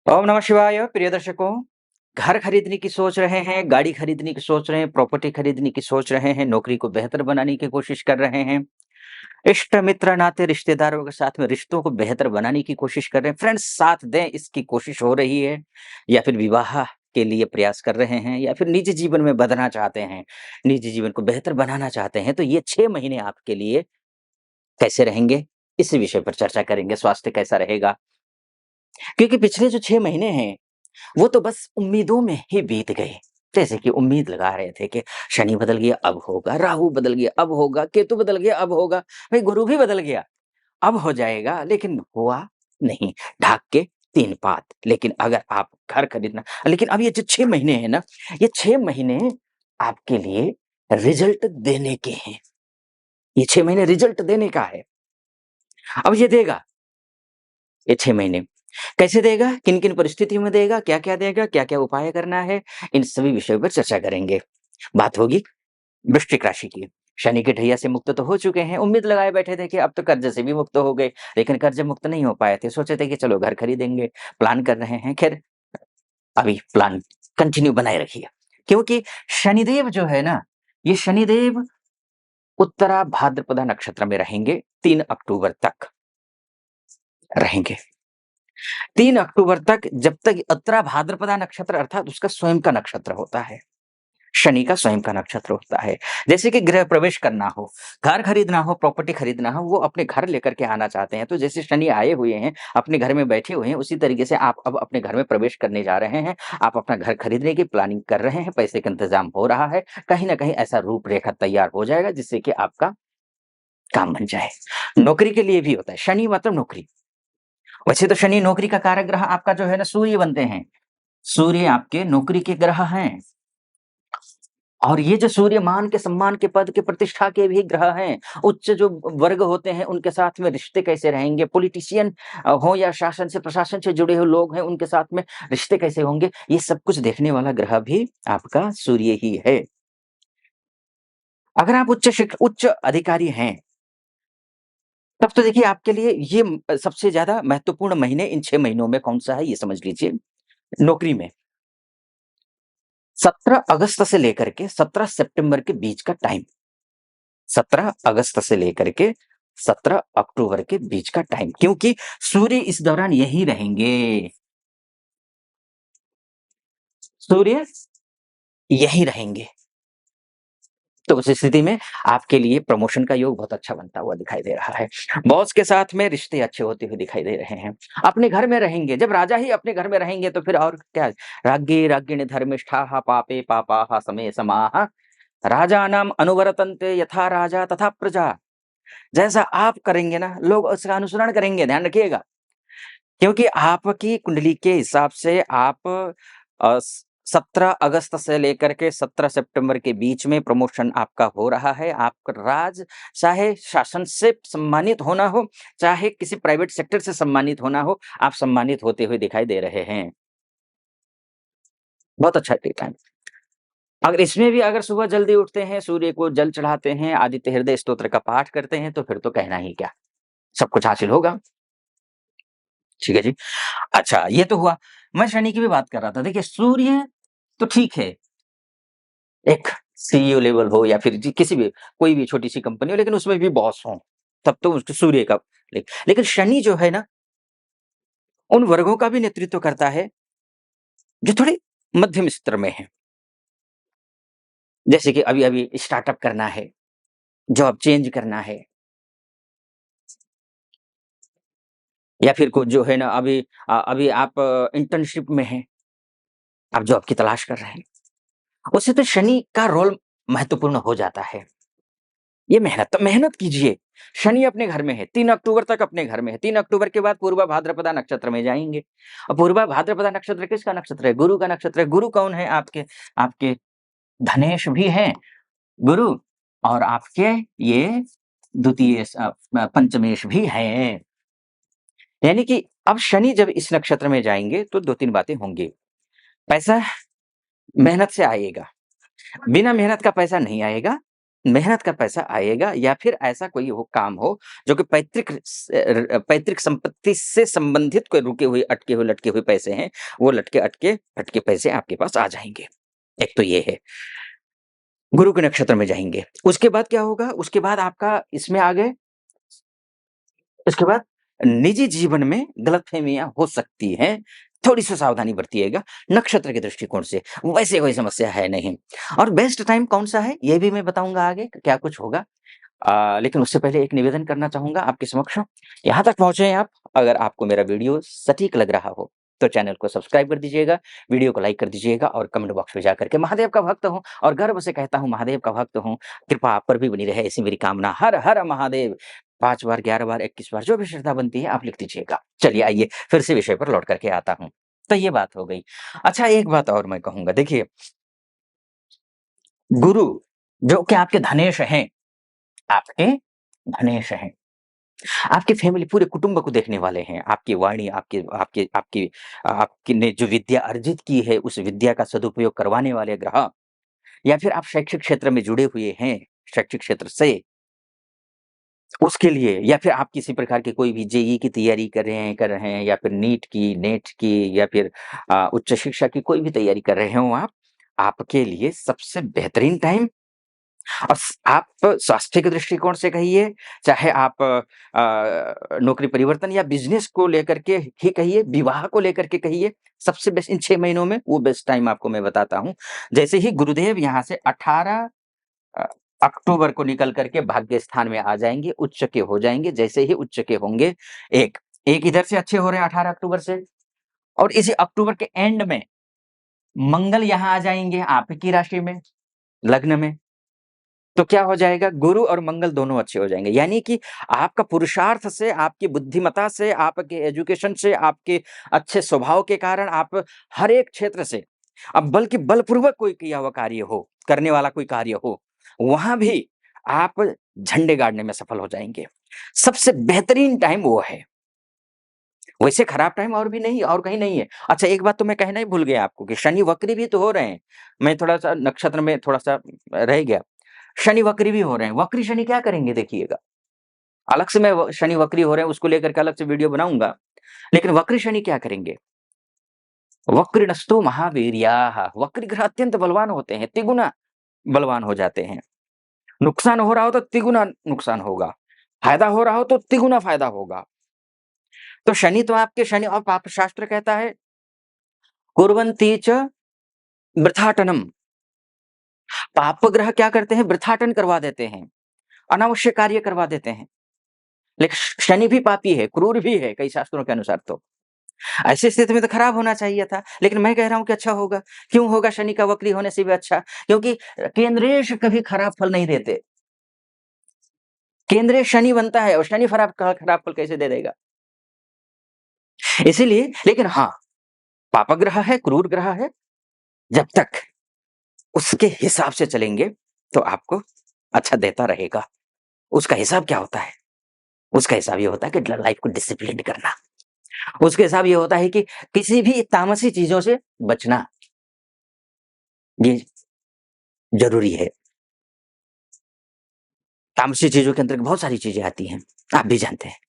ओम नमः शिवाय प्रिय दर्शकों, घर खरीदने की सोच रहे हैं, गाड़ी खरीदने की सोच रहे हैं, प्रॉपर्टी खरीदने की सोच रहे हैं, नौकरी को बेहतर बनाने की कोशिश कर रहे हैं, इष्ट मित्र नाते रिश्तेदारों के साथ में रिश्तों को बेहतर बनाने की कोशिश कर रहे हैं। फ्रेंड्स साथ दें इसकी कोशिश हो रही है या फिर विवाह के लिए प्रयास कर रहे हैं या फिर निजी जीवन में बदलना चाहते हैं, निजी जीवन को बेहतर बनाना चाहते हैं, तो ये 6 महीने आपके लिए कैसे रहेंगे? इस विषय पर चर्चा करेंगे। स्वास्थ्य कैसा रहेगा? क्योंकि पिछले जो 6 महीने हैं वो तो बस उम्मीदों में ही बीत गए। जैसे कि उम्मीद लगा रहे थे कि शनि बदल गया अब होगा, राहु बदल गया अब होगा, केतु बदल गया अब होगा, भाई गुरु भी बदल गया, अब हो जाएगा, लेकिन हुआ नहीं। ढाक के 3 पात। लेकिन अगर आप घर खरीदना लेकिन अब ये जो 6 महीने हैं ना, ये 6 महीने आपके लिए रिज़ल्ट देने के हैं। ये 6 महीने रिज़ल्ट देने का है। अब ये देगा, ये 6 महीने। कैसे देगा? किन-किन परिस्थितियों में देगा? क्या-क्या देगा? क्या-क्या उपाय करना है? इन सभी विषयों पर चर्चा करेंगे। बात होगी वृश्चिक राशि की। शनि के ढैया से मुक्त तो हो चुके हैं, उम्मीद लगाए बैठे थे कि अब तो कर्ज से भी मुक्त हो गए, लेकिन कर्ज मुक्त नहीं हो पाए थे। सोचे थे कि चलो घर खरीदेंगे, प्लान कर रहे हैं। खैर, अभी प्लान कंटिन्यू बनाए रखिए, क्योंकि शनिदेव जो है ना, ये शनिदेव उत्तरा भाद्रपदा नक्षत्र में रहेंगे, 3 अक्टूबर तक रहेंगे। 3 अक्टूबर तक जब तक उत्तरा भाद्रपदा नक्षत्र अर्थात उसका स्वयं का नक्षत्र होता है। शनि का स्वयं का नक्षत्र होता है। जैसे कि गृह प्रवेश करना हो, घर खरीदना हो, प्रॉपर्टी खरीदना हो, वो अपने घर लेकर के आना चाहते हैं। तो जैसे शनि आए हुए हैं, अपने घर में बैठे हुए हैं, उसी तरीके से आप अब अपने घर में प्रवेश करने जा रहे हैं। आप अपना घर खरीदने की प्लानिंग कर रहे हैं, पैसे का इंतज़ाम हो रहा है। कहीं न कहीं ऐसा रूपरेखा तैयार हो जाएगा जिससे कि आपका काम बन जाए। नौकरी के लिए भी होता है, शनि मतलब नौकरी। वैसे तो शनि नौकरी का कारक ग्रह आपका जो है ना सूर्य बनते हैं। सूर्य आपके नौकरी के ग्रह हैं। और ये जो सूर्य मान के, सम्मान के, पद के, प्रतिष्ठा के भी ग्रह हैं। उच्च जो वर्ग होते हैं, उनके साथ में रिश्ते कैसे रहेंगे? पॉलिटिशियन हो या शासन से, प्रशासन से जुड़े हुए लोग हैं, उनके साथ में रिश्ते कैसे होंगे? ये सब कुछ देखने वाला ग्रह भी आपका सूर्य ही है। अगर आप उच्च अधिकारी हैं, तब तो देखिए आपके लिए ये सबसे ज़्यादा महत्वपूर्ण महीने इन 6 महीनों में कौन-सा है, ये समझ लीजिए। नौकरी में 17 अगस्त से लेकर के 17 सितंबर के बीच का टाइम। 17 अगस्त से लेकर के 17 अक्टूबर के बीच का टाइम, क्योंकि सूर्य इस दौरान यहीं रहेंगे। सूर्य यहीं रहेंगे। तो उस स्थिति में आपके लिए प्रमोशन का योग बहुत अच्छा बनता हुआ दिखाई दे रहा है। बॉस के साथ में रिश्ते अच्छे होते हुए दिखाई दे रहे हैं। अपने घर में रहेंगे, जब राजा ही अपने घर में रहेंगे तो फिर और क्या? राज्ञे राज्ञिणी धर्मिष्ठाः पापे पापाः समे समाः राजानाम अनुवर्तन्ते यथा राजा तथा प्रजा। जैसा आप करेंगे ना, लोग उसका अनुसरण करेंगे, ध्यान रखिएगा। क्योंकि आपकी कुंडली के हिसाब से आप 17 अगस्त से लेकर के 17 सितंबर के बीच में प्रमोशन आपका हो रहा है। आप चाहे शासन से सम्मानित होना हो, चाहे किसी प्राइवेट सेक्टर से सम्मानित होना हो, आप सम्मानित होते हुए दिखाई दे रहे हैं। बहुत अच्छा टाइम। अगर इसमें भी अगर सुबह जल्दी उठते हैं, सूर्य को जल चढ़ाते हैं, आदित्य हृदय स्तोत्र का पाठ करते हैं, तो फिर तो कहना ही क्या, सब कुछ हासिल होगा। ठीक है जी। अच्छा, ये तो हुआ। मैं शनि की भी बात कर रहा था। देखिए, सूर्य तो ठीक है, एक सीईओ लेवल हो या फिर जी किसी भी कोई भी छोटी-सी कंपनी हो, लेकिन उसमें भी बॉस हों, तब तो उसके सूर्य का लेकिन शनि जो है ना, उन वर्गों का भी नेतृत्व करता है, जो थोड़े मध्यम स्तर में हैं। जैसे कि अभी-अभी स्टार्टअप करना है, जॉब चेंज करना है या फिर कुछ जो है ना अभी आप इंटर्नशिप में हैं, आप जॉब की तलाश कर रहे हैं। उससे तो शनि का रोल महत्वपूर्ण हो जाता है। ये मेहनत कीजिए। शनि अपने घर में है, 3 अक्टूबर तक अपने घर में है। 3 अक्टूबर के बाद पूर्वा भाद्रपदा नक्षत्र में जाएँगे। और पूर्वा भाद्रपदा नक्षत्र किसका नक्षत्र है? गुरु का नक्षत्र है। गुरु कौन है आपके? आपके धनेश भी हैं गुरु और आपके ये द्वितीय पंचमेश भी हैं। यानी कि अब शनि जब इस नक्षत्र में जाएँगे तो 2-3 बातें होंगी। पैसा मेहनत से आएगा, बिना मेहनत का पैसा नहीं आएगा। मेहनत का पैसा आएगा या फिर ऐसा कोई हो काम हो जो कि पैतृक संपत्ति से संबंधित कोई रुके हुए, अटके हुए, लटके हुए पैसे हैं, वो लटके, अटके, फटके पैसे आपके पास आ जाएँगे। एक तो ये है, गुरु के नक्षत्र में जाएँगे। उसके बाद क्या होगा? उसके बाद आपका इसमें आ गए, उसके बाद निजी जीवन में गलतफ़हमियाँ हो सकती हैं, थोड़ी-सी सावधानी बरतिएगा नक्षत्र के दृष्टिकोण से, वैसे कोई समस्या है नहीं। और बेस्ट टाइम कौन-सा है, ये भी मैं बताऊँगा आगे क्या कुछ होगा। लेकिन उससे पहले एक निवेदन करना चाहूँगा आपके समक्ष, यहाँ तक पहुँचे हैं आप, अगर आपको मेरा वीडियो सटीक लग रहा हो, तो चैनल को सब्सक्राइब कर दीजिएगा, वीडियो को लाइक कर दीजिएगा और कमेंट बॉक्स में जाकर के महादेव का भक्त हूँ और गर्व से कहता हूँ महादेव का भक्त हूँ, कृपा आप पर भी बनी रहे ऐसी मेरी कामना। हर हर महादेव 5 बार, 11 बार, 21 बार जो भी श्रद्धा बनती है आप लिख दीजिएगा। चलिए आइए फिर से विषय पर लौट करके आता हूँ। तो ये बात हो गई। अच्छा एक बात और मैं कहूँगा देखिए, गुरु जो कि आपके धनेश हैं, आपके धनेश हैं। आपकी फैमिली पूरे कुटुंब को देखने वाले हैं। आपकी वाणी, आपके आपके आपकी आपकी ने जो विद्या अर्जित की है, उस विद्या का सदुपयोग करवाने वाले ग्रह या फिर आप शैक्षिक क्षेत्र में जुड़े हुए हैं, शैक्षिक क्षेत्र से, उसके लिए या फिर आप किसी प्रकार की कोई भी जेईई की तैयारी कर रहे हैं या फिर नीट की, नेट की या फिर उच्च शिक्षा की कोई भी तैयारी कर रहे हो आप, आपके लिए सबसे बेहतरीन टाइम और आप स्वास्थ्य के दृष्टिकोण से कहिए, चाहे आप नौकरी परिवर्तन या बिज़नेस को लेकर के ही कहिए, विवाह को लेकर के कहिए, सबसे बेस्ट इन 6 महीनों में वो बेस्ट टाइम आपको मैं बताता हूँ। जैसे ही गुरुदेव यहाँ से 18 अ, अक्टूबर को निकल कर के भाग्य स्थान में आ जाएँगे, उच्च के हो जाएँगे, जैसे ही उच्च के होंगे, एक एक इधर से अच्छे हो रहे हैं 18 अक्टूबर से और इसी अक्टूबर के एंड में मंगल यहाँ आ जाएँगे आपकी राशि में, लग्न में। तो क्या हो जाएगा गुरु और मंगल दोनों अच्छे हो जाएँगे। यानी कि आपका पुरुषार्थ से, आपकी बुद्धिमत्ता से, आपके एजुकेशन से, आपके अच्छे स्वभाव के कारण आप हर एक क्षेत्र से अब बल्कि बलपूर्वक कोई किया हुआ कार्य हो, करने वाला कोई कार्य हो, वहाँ भी आप झंडे गाड़ने में सफल हो जाएँगे। सबसे बेहतरीन टाइम वो है। वैसे खराब टाइम और भी नहीं और कहीं नहीं है। अच्छा एक बात तो मैं कहना ही भूल गया आपको कि शनि वक्री भी तो हो रहे हैं। मैं थोड़ा-सा नक्षत्र में थोड़ा-सा रह गया। शनि वक्री भी हो रहे हैं। वक्री शनि क्या करेंगे देखिएगा। अलग से मैं व शनि वक्री हो रहे हैं उसको लेकर के अलग से वीडियो बनाऊँगा। लेकिन वक्री शनि क्या करेंगे? वक्रिणस्तु महावीर्याः वक्री ग्रह अत्यंत बलवान होते हैं, तिगुना बलवान हो जाते हैं। नुकसान हो रहा हो तो तिगुना नुकसान होगा। फ़ायदा हो रहा हो तो तिगुना फ़ायदा होगा। तो शनि तो आपके शनि और पाप शास्त्र कहता है कुर्वन्ति च वृथाटनम्। पाप ग्रह क्या करते हैं? वृथाटन करवा देते हैं, अनावश्यक कार्य करवा देते हैं। लेकिन शनि भी पापी है, क्रूर भी है कई शास्त्रों के अनुसार तो। ऐसी स्थिति में तो खराब होना चाहिए था, लेकिन मैं कह रहा हूँ कि अच्छा होगा। क्यों होगा शनि का वक्री होने से भी अच्छा? क्योंकि केंद्रेश कभी खराब फल नहीं देते। केंद्रीय शनि बनता है और शनि खराब फल कैसे दे देगा? इसीलिए लेकिन हाँ, पापग्रह है, क्रूर ग्रह है, जब तक उसके हिसाब से चलेंगे, तो आपको अच्छा देता रहेगा। उसका हिसाब क्या होता है? उसका हिसाब ये होता है कि लाइफ को डिसिप्लिन्ड करना। उसका हिसाब ये होता है कि किसी भी तामसी चीज़ों से बचना, ये ज़रूरी है। तामसी चीज़ों के अंतर्गत बहुत सारी चीज़ें आती हैं, आप भी जानते हैं।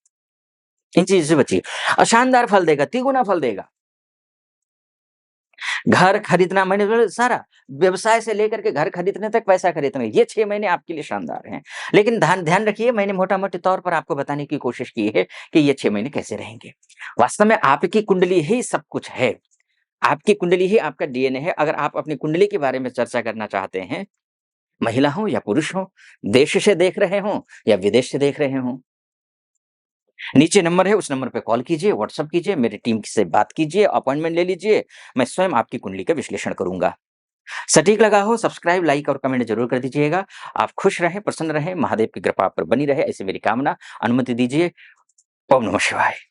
इन चीज़ों से बचिए और शानदार फल देगा, तिगुना फल देगा। घर खरीदना मैंने बोला सारा, व्यवसाय से लेकर के घर खरीदने तक, पैसा खरीदने, ये 6 महीने आपके लिए शानदार हैं। लेकिन ध्यान रखिए मैंने मोटा-मोटे तौर पर आपको बताने की कोशिश की है कि ये 6 महीने कैसे रहेंगे। वास्तव में आपकी कुंडली ही सब कुछ है। आपकी कुंडली ही आपका डीएनए है। अगर आप अपनी कुंडली के बारे में चर्चा करना चाहते हैं, महिला हो या पुरुष हो, देश से देख रहे हों या विदेश से देख रहे हों, नीचे नंबर है उस नंबर पे कॉल कीजिए, व्हाट्सएप कीजिए, मेरी टीम से बात कीजिए, अपॉइंटमेंट ले लीजिए। मैं स्वयं आपकी कुंडली का विश्लेषण करूँगा। सटीक लगा हो सब्सक्राइब, लाइक और कमेंट ज़रूर कर दीजिएगा। आप खुश रहें, प्रसन्न रहें, महादेव की कृपा आप पर बनी रहे ऐसी मेरी कामना। अनुमति दीजिए। ओम नमः शिवाय।